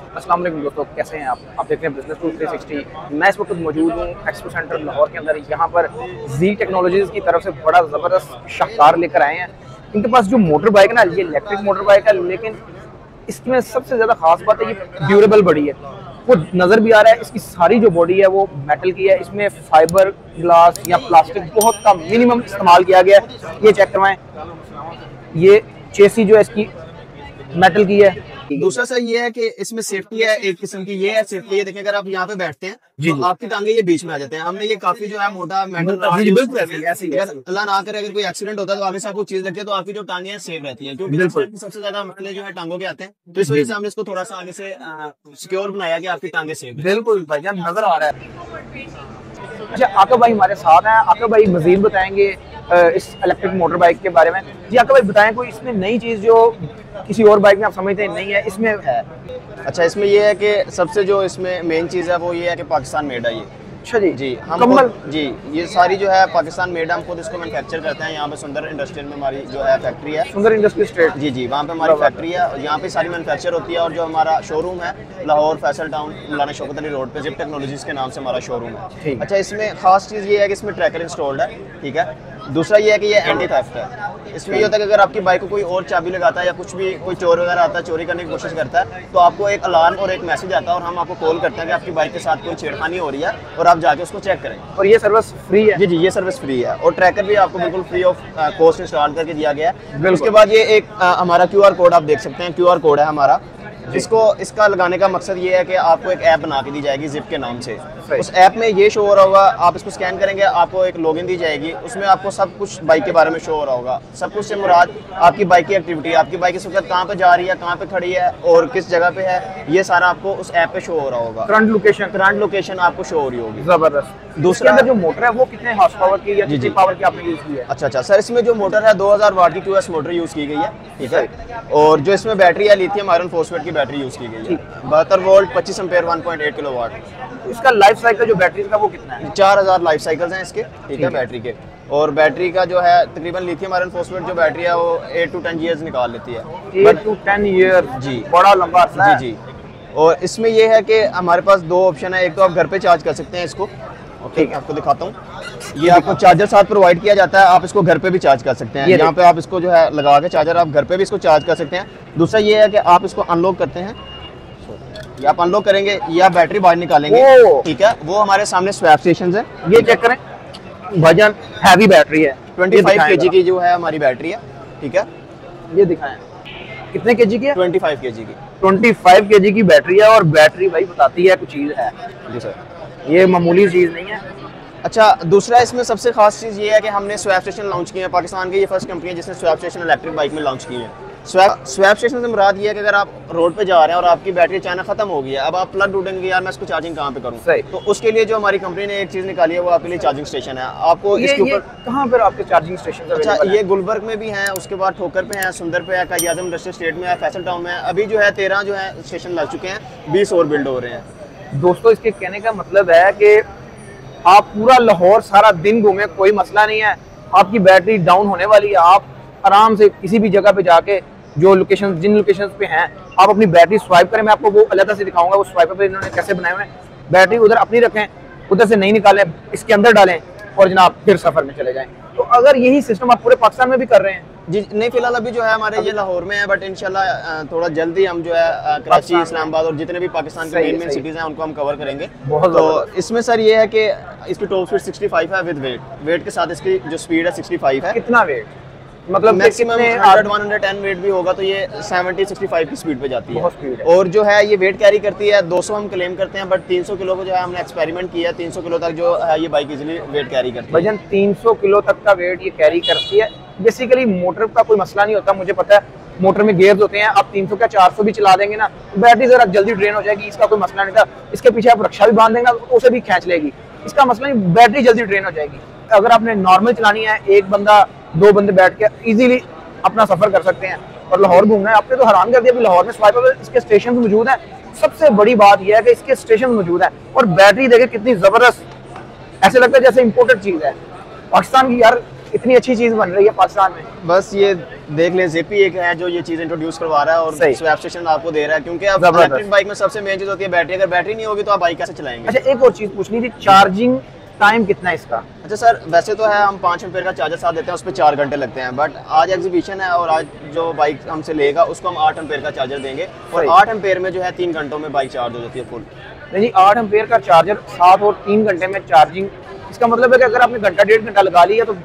अस्सलाम वालेकुम दोस्तों, कैसे हैं आप देख रहे हैं बिजनेस टूल 360। मैं इस वक्त मौजूद हूँ एक्सपो सेंटर लाहौर के अंदर। यहाँ पर जी टेक्नोलॉजीज़ की तरफ से बड़ा ज़बरदस्त शाहकार लेकर आए हैं। इनके पास जो मोटर बाइक है ना, ये इलेक्ट्रिक मोटर बाइक है, लेकिन इसमें सबसे ज़्यादा खास बात है ये ड्यूरेबल बॉडी है। वो नज़र भी आ रहा है, इसकी सारी जो बॉडी है वो मेटल की है। इसमें फाइबर ग्लास या प्लास्टिक बहुत का मिनिमम इस्तेमाल किया गया है। ये चेक करवाएं, ये चेसी जो है इसकी मेटल की है। दूसरा सर ये है कि इसमें सेफ्टी है एक किस्म की, ये है सेफ्टी। ये देखें, अगर आप यहाँ पे बैठते हैं तो आपकी टांगे ये बीच में आ जाते हैं। हमने ये काफी जो है मोटा मेटल, अल्लाह ना करे अगर कोई एक्सीडेंट होता है तो आगे से आपको चीज लगती है तो आपकी जो टांगे हैं सेफ रहती है, क्योंकि सबसे ज्यादा मसले जो है टांगों के आते हैं। तो इस वजह से हमने इसको थोड़ा सा आगे से सिक्योर बनाया कि आपकी टांगे सेफ। बिल्कुल भाईजान, नजर आ रहा है। अच्छा, आका भाई हमारे साथ हैं। आका भाई मजीद बताएंगे इस इलेक्ट्रिक मोटर बाइक के बारे में। जी आका भाई बताएं, कोई इसमें नई चीज़ जो किसी और बाइक में आप समझते हैं नहीं है, इसमें है? अच्छा, इसमें ये है कि सबसे जो इसमें मेन चीज़ है वो ये है कि पाकिस्तान मेड है ये। अच्छा जी, जी हम जी ये सारी जो है पाकिस्तान मेड, हम खुद इसको मैन्युफैक्चर करते हैं। यहाँ पे सुंदर इंडस्ट्रियल में हमारी जो है फैक्ट्री है, सुंदर इंडस्ट्री स्टेट। जी वहाँ पे हमारी फैक्ट्री है, यहाँ पे सारी मैन्युफैक्चर होती है। और जो हमारा शोरूम है लाहौर फैसल टाउन मौलाना शौकत अली रोड पे जिप टेक्नोलॉजीज के नाम से हमारा शोरूम है। अच्छा, इसमें खास चीज़ ये है कि इसमें ट्रैकर इंस्टॉल्ड है, ठीक है। दूसरा ये है कि ये एंटी थेफ्ट है। इसमें ये होता है कि अगर आपकी बाइक को कोई और चाबी लगाता है या कुछ भी कोई चोर वगैरह आता है चोरी करने की कोशिश करता है तो आपको एक अलार्म और एक मैसेज आता है और हम आपको कॉल करते हैं कि आपकी बाइक के साथ कोई छेड़खानी हो रही है और आप जाके उसको चेक करें। और ये सर्विस फ्री है? जी ये सर्विस फ्री है। और ट्रैकर भी आपको बिल्कुल फ्री ऑफ कॉस्ट इंस्टॉल करके दिया गया है। उसके बाद ये एक हमारा QR कोड आप देख सकते हैं, QR कोड है हमारा। इसका लगाने का मकसद ये है कि आपको एक ऐप बना के दी जाएगी जिप के नाम से। उस ऐप में ये शो हो रहा होगा, आप इसको स्कैन करेंगे, आपको एक लॉगिन दी जाएगी, उसमें आपको सब कुछ बाइक के बारे में शो हो रहा होगा। सब कुछ से मुराद आपकी बाइक की एक्टिविटी, आपकी बाइक इस वक्त कहाँ पे जा रही है, कहाँ पे खड़ी है और किस जगह पे है, ये सारा आपको उस ऐप पे शो हो रहा होगा। करंट लोकेशन आपको शो हो रही होगी। जबरदस्त। दूसरा जो मोटर है वो कितने हॉर्स पावर की या कितनी पावर की आपने यूज की है? अच्छा सर, इसमें जो मोटर है 2000 वाट की QS मोटर यूज की गई है, ठीक है। और जो इसमें बैटरी है लिथियम आयरन फॉस्फेट की बैटरी यूज की गई है, 72 वोल्ट 25 एम्पेयर 1.8 किलोवाट। इसका लाइफ साइकिल जो बैटरी का वो कितना है? 4000 लाइफ साइकिल्स हैं इसके, ठीक है, बैटरी के। और बैटरी का जो है तकरीबन लिथियम आयरन फॉस्फेट जो बैटरी है वो 8 to 10 ईयर्स निकाल लेती है। 8 to 10 ईयर, जी बड़ा लंबा अरसा है। जी। और इसमें ये है कि हमारे पास दो ऑप्शन है। एक तो आप घर पे चार्ज कर सकते हैं इसको, ठीक है, आपको दिखाता हूँ। ये आपको चार्जर साथ प्रोवाइड किया जाता है, आप इसको घर पे भी चार्ज कर सकते हैं। यहाँ पे आप इसको जो है लगा के चार्जर आप घर पे भी इसको चार्ज कर सकते हैं। दूसरा ये है कि आप इसको अनलॉक करते हैं, ये आप अनलॉक करेंगे, ये आप बैटरी बाहर निकालेंगे, ठीक है। वो हमारे सामने स्वैप स्टेशन है, ये चेक करें भाईजान, हैवी बैटरी है, 25 kg की जो है हमारी बैटरी है, ठीक है। ये दिखाएं कितने kg की है? 25 kg की। 25 kg की बैटरी है और बैटरी भाई बताती है कुछ चीज़ है। जी सर, ये मामूली चीज़ नहीं है। अच्छा, दूसरा इसमें सबसे खास चीज़ ये है कि हमने स्वैप स्टेशन लॉन्च किए हैं। पाकिस्तान की ये फर्स्ट कंपनी है जिसने स्वैप स्टेशन इलेक्ट्रिक बाइक में लॉन्च किए हैं। स्वैप स्टेशन से मुराद ये है कि अगर आप रोड पे जा रहे हैं और आपकी बैटरी अचानक खत्म हो गई है, अब आप प्लग ढूंढेंगे यार मैं इसको चार्जिंग कहाँ पे करूँ, तो उसके लिए जो हमारी कंपनी ने एक चीज़ निकाली है वो आपके लिए चार्जिंग स्टेशन है। आपको इसके ऊपर कहाँ पर आपके चार्जिंग स्टेशन? अच्छा, ये गुलबर्ग में भी हैं, उसके बाद ठोकर पे हैं, सुंदर पे है, कायद-ए-आज़म इंडस्ट्रियल स्टेट में है, फैसल टाउन में है। अभी जो है 13 जो है स्टेशन लग चुके हैं, 20 और बिल्ड हो रहे हैं। दोस्तों, इसके कहने का मतलब है कि आप पूरा लाहौर सारा दिन घूमे, कोई मसला नहीं है। आपकी बैटरी डाउन होने वाली है, आप आराम से किसी भी जगह पे जाके जो लोकेशन जिन लोकेशंस पे हैं आप अपनी बैटरी स्वाइप करें। मैं आपको वो अलग से दिखाऊंगा वो स्वाइपर पे इन्होंने कैसे बनाए हुए हैं। बैटरी उधर अपनी रखें, उधर से नहीं निकालें, इसके अंदर डालें और जनाब फिर सफर में चले जाएं। तो अगर यही सिस्टम आप पूरे पाकिस्तान में भी कर रहे हैं? जी नहीं, फिलहाल अभी जो है हमारे ये लाहौर में है, बट इंशाल्लाह थोड़ा जल्दी हम जो है कराची, इस्लामाबाद और जितने भी पाकिस्तान के मेन सिटीज हैं उनको हम कवर करेंगे। तो इसमें सर ये है कि इसकी टॉप स्पीड 65 है विद वेट के साथ इसकी जो स्पीड है 65 है। कितना वेट? मतलब मैक्सिमम 100-110 वेट भी होगा तो ये 70-65 की स्पीड पे जाती है। और जो है ये वेट कैरी करती है 200 हम क्लेम करते हैं, बट 300 किलो को जो है हमने एक्सपेरिमेंट किया है, 300 किलो तक जो है ये बाइक इजीली वेट कैरी करती है। भजन 300 किलो तक का वेट ये कैरी करती है। बेसिकली मोटर का कोई मसला नहीं होता, मुझे पता है मोटर में गियर्स होते हैं। आप 300 का 400 भी चला देंगे ना, बैटरी जरा जल्दी ड्रेन हो जाएगी, इसका कोई मसला नहीं था। इसके पीछे आप रक्षा भी बांध देंगे तो उसे भी खींच लेगी, इसका मसला नहीं, बैटरी जल्दी ड्रेन हो जाएगी। अगर आपने नॉर्मल चलानी है, एक बंदा 2 बंदे बैठ के इजीली अपना सफर कर सकते हैं। और लाहौर घूमना है, आपने तो हैरान कर दिया कि लाहौर में स्वाइपर इसके स्टेशन मौजूद हैं। सबसे बड़ी बात यह है कि इसके स्टेशन मौजूद है और बैटरी देखे कितनी जबरदस्त, ऐसे लगता है जैसे इंपोर्टेड चीज है। पाकिस्तान की यार इतनी अच्छी चीज बन रही है पाकिस्तान में। बस ये देख ले, ज़िप एक है जो ये चीज इंट्रोड्यूस करवा रहा है और स्वैप स्टेशन आपको दे रहा है, क्योंकि अब इलेक्ट्रिक बाइक में सबसे मेन चीज होती है बैटरी। अगर बैटरी नहीं होगी तो आप बाइक कैसे चलाएंगे। अच्छा, एक और चीज पूछनी थी, चार्जिंग टाइम कितना है इसका? अच्छा सर, वैसे तो है हम 5 एम्पेयर का चार्जर साथ देते हैं, उस पर 4 घंटे लगते हैं, बट आज एग्जीबिशन है और आज जो बाइक हमसे लेगा उसको हम 8 एम्पेयर का चार्जर देंगे और 8 एम्पेयर में जो है 3 घंटों में बाइक चार्ज हो जाती है फुल। नहीं, 8 एम्पेयर का चार्जर 7 और 3 घंटे में चार्जिंग, इसका मतलब है कि अगर आपने घंटा 1.5 घंटा लगा लिया तो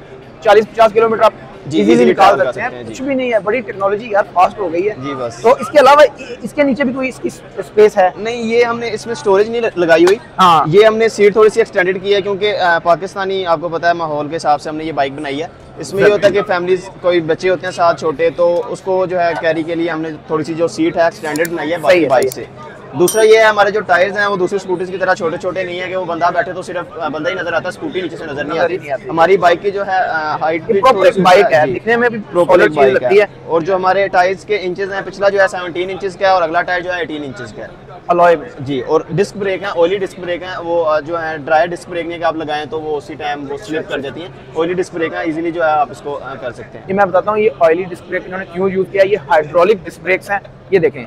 40-50 किलोमीटर आप इजीली निकाल सकते हैं। कुछ भी नहीं है, बड़ी टेक्नोलॉजी यार फास्ट हो गई है जी। बस तो इसके अलावा इसके नीचे भी कोई इसकी स्पेस है? नहीं, ये हमने इसमें स्टोरेज नहीं लगाई हुई। हाँ, ये हमने सीट थोड़ी सी एक्सटेंडेड की है, क्योंकि पाकिस्तानी आपको पता है माहौल के हिसाब से हमने ये बाइक बनाई है। इसमें ये होता है कि फैमिलीज कोई बच्चे होते हैं साथ छोटे, तो उसको जो है कैरी के लिए हमने थोड़ी सी जो सीट है एक्सटेंडेड बनाई है बाइक से। दूसरा ये है, हमारे जो टायर्स हैं वो दूसरी स्कूटीज की तरह छोटे छोटे नहीं है कि वो बंदा बैठे तो सिर्फ बंदा ही नजर आता है, स्कूटी नीचे से नजर नहीं आती। हमारी बाइक की जो है हाइट भी बाइक है, दिखने में भी प्रॉपर चीज लगती है। और जो हमारे टायर्स के इंचेस हैं, पिछला जो है 17 इंचेस का है और अगला टायर जो है 18 इंचेस का है अलॉय में जी। और डिस्क ब्रेक है, ऑयली डिस्क ब्रेक है, वो जो है ड्राई डिस्क ब्रेक नहीं कि आप लगाएं तो वो उसी टाइम वो स्लिप कर जाती है। ऑयली डिस्क ब्रेक है, इजीली जो है आप इसको कर सकते हैं। ये मैं बताता हूँ ये ऑयली डिस्क ब्रेक इन्होंने क्यों यूज किया। ये हाइड्रोलिक डिस्क ब्रेक्स हैं, ये देखें,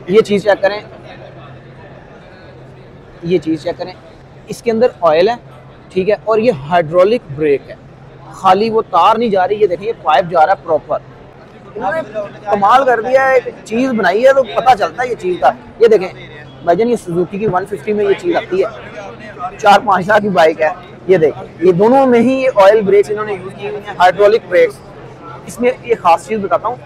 ये चीज चेक करें, ये चीज चेक करें, इसके अंदर ऑयल है, ठीक है, और ये हाइड्रोलिक ब्रेक है, खाली वो तार नहीं जा रही, ये देखें ये पाइप जा रहा है प्रॉपर। इन्होंने कमाल कर दिया है, एक चीज बनाई है तो पता चलता है ये चीज का। ये देखें भाईजान, ये सुजुकी की 150 में ये चीज आती है, 4-5 लाख की बाइक है। ये देख, ये दोनों में ही ये ऑयल ब्रेक्स इन्होंने यूज किए हुए हैं, हाइड्रोलिक ब्रेक्स। इसमें एक खास चीज बताता हूँ,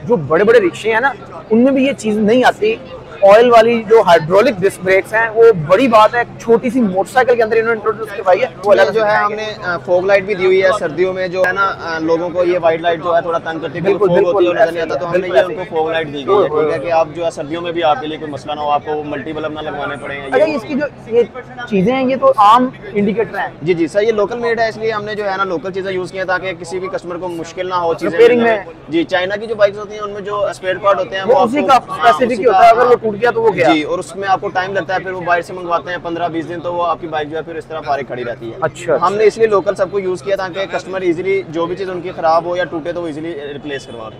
जो बड़े बड़े रिक्शे हैं ना उनमें भी ये चीज नहीं आती। ऑयल वाली जो हाइड्रोलिक डिस्क ब्रेक्स हैं वो बड़ी बात है, छोटी सी मोटरसाइकिल के अंदर इन्होंने इंट्रोड्यूस करवाई है। वो जो है हमने फॉग लाइट भी दी हुई है, सर्दियों में जो है ना लोगों को ये वाइट लाइट जो है थोड़ा तंग करती है, बिल्कुल नजर नहीं आता, तो हमने ये उनको फॉग लाइट दी गई है, ठीक है, कि आप जो है सर्दियों में भी आपके लिए कोई मसला ना हो, आपको मल्टी बल्ब ना लगवाने पड़ेंगे। अच्छा, इसकी जो ये चीजें हैं ये तो आम इंडिकेटर हैं? जी जी सर, ये लोकल मेड है, इसलिए हमने जो है ना लोकल चीजें यूज की है ताकि किसी भी कस्टमर को मुश्किल ना हो रिपेयरिंग में। जी, चाइना की जो बाइक्स होती हैं उनमें जो स्पेयर पार्ट होते हैं वो उसी का स्पेसिफिक होता है, अगर वो टूट गया तो वो गया। और उसमें आपको टाइम लगता है, फिर वो बाहर से मंगवाते हैं 15-20 दिन, तो वो आपकी बाइक जो है फिर इस तरह फारिग खड़ी रहती है। अच्छा, हमने इसलिए लोकल सबको यूज किया ताकि कस्टमर इजीली जो भी चीज उनकी खराब हो या टूटे तो वो इजीली रिप्लेस करवा दें।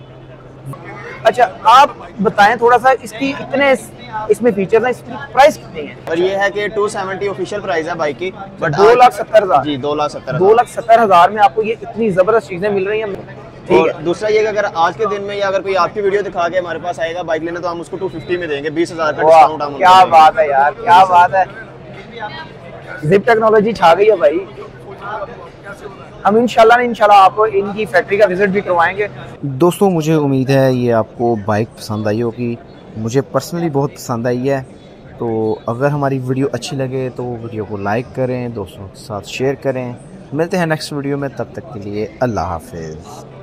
अच्छा, आप बताएं थोड़ा सा इसकी इतने इसमें फीचर्स हैं, इसकी प्राइस कितनी है? और ये है कि 270 ऑफिशियल प्राइस है बाइक की, बट 2,70,000। जी 2,70,000। 2,70,000 में आपको ये इतनी जबरदस्त चीजें मिल रही हैं। और दूसरा ये कि अगर आज के दिन में या अगर कोई आपकी वीडियो दिखा के हमारे पास आएगा बाइक लेने, तो हम उसको 250 में देंगे, 20,000 का डिस्काउंट हम। क्या बात है यार, क्या बात है, ज़िप टेक्नोलॉजी छा गई है भाई। हम इंशाल्लाह आपको इनकी फैक्ट्री का विजिट भी करवाएंगे। दोस्तों, मुझे उम्मीद है ये आपको बाइक पसंद आई होगी, मुझे पर्सनली बहुत पसंद आई है। तो अगर हमारी वीडियो अच्छी लगे तो वीडियो को लाइक करें, दोस्तों के साथ शेयर करें। मिलते हैं नेक्स्ट वीडियो में, तब तक के लिए अल्लाह हाफिज़।